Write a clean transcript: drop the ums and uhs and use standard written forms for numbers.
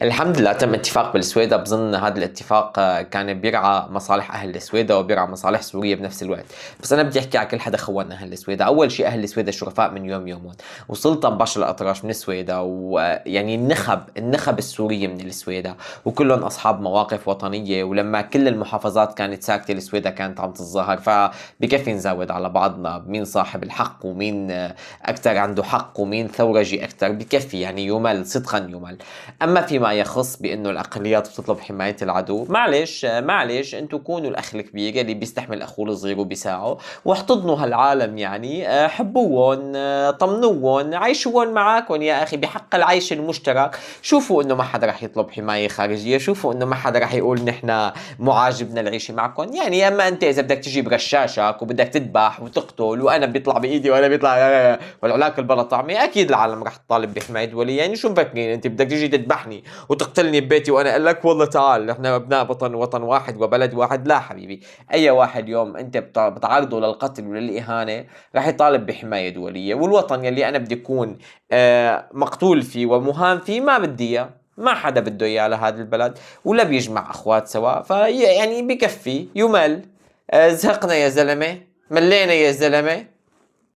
الحمد لله تم اتفاق بالسويدة. بظن هذا الاتفاق كان بيرعى مصالح أهل السويدة وبيرعى مصالح سوريا بنفس الوقت. بس أنا بدي أحكي على كل حدا خون أهل السويدة. أول شيء أهل السويدة شرفاء من يوم يومهم. وسلطان باشا الأطرش من السويدة، ويعني النخب السورية من السويدة، وكلهم أصحاب مواقف وطنية. ولما كل المحافظات كانت ساكتة السويدة كانت عم تتظاهر، فبكفي نزود على بعضنا مين صاحب الحق ومين أكثر عنده حق ومين ثورجي أكثر. بكفي يعني يمل صدقا يمل. اما فيما يخص بانه الاقليات بتطلب حمايه العدو، معلش انتم كونوا الاخ الكبير اللي بيستحمل اخوه الصغير وبيساعه، واحتضنوا هالعالم يعني، حبوهم، طمنوهم، عيشوهم معاكم يا اخي بحق العيش المشترك. شوفوا انه ما حدا رح يطلب حمايه خارجيه، شوفوا انه ما حدا رح يقول نحن معاجبنا العيشه معكم يعني. اما انت اذا بدك تجيب رشاشك وبدك تذبح وتقتل وانا بيطلع بايدي وانا بيطلع والعلاك البلا طعمي، اكيد العالم رح تطالب بحمايه ولي. يعني شو مفكرين انت بدك تيجي تذبحني وتقتلني ببيتي وانا اقول لك والله تعال نحن ابناء وطن واحد وبلد واحد؟ لا حبيبي. اي واحد يوم انت بتعرضه للقتل وللاهانه رح يطالب بحمايه دوليه. والوطن يلي انا بدي اكون مقتول فيه ومهان فيه ما بدي اياه. ما حدا بده اياه لهذا البلد، ولا بيجمع اخوات سوا. يعني بكفي يمل. زهقنا يا زلمه، ملينا يا زلمه.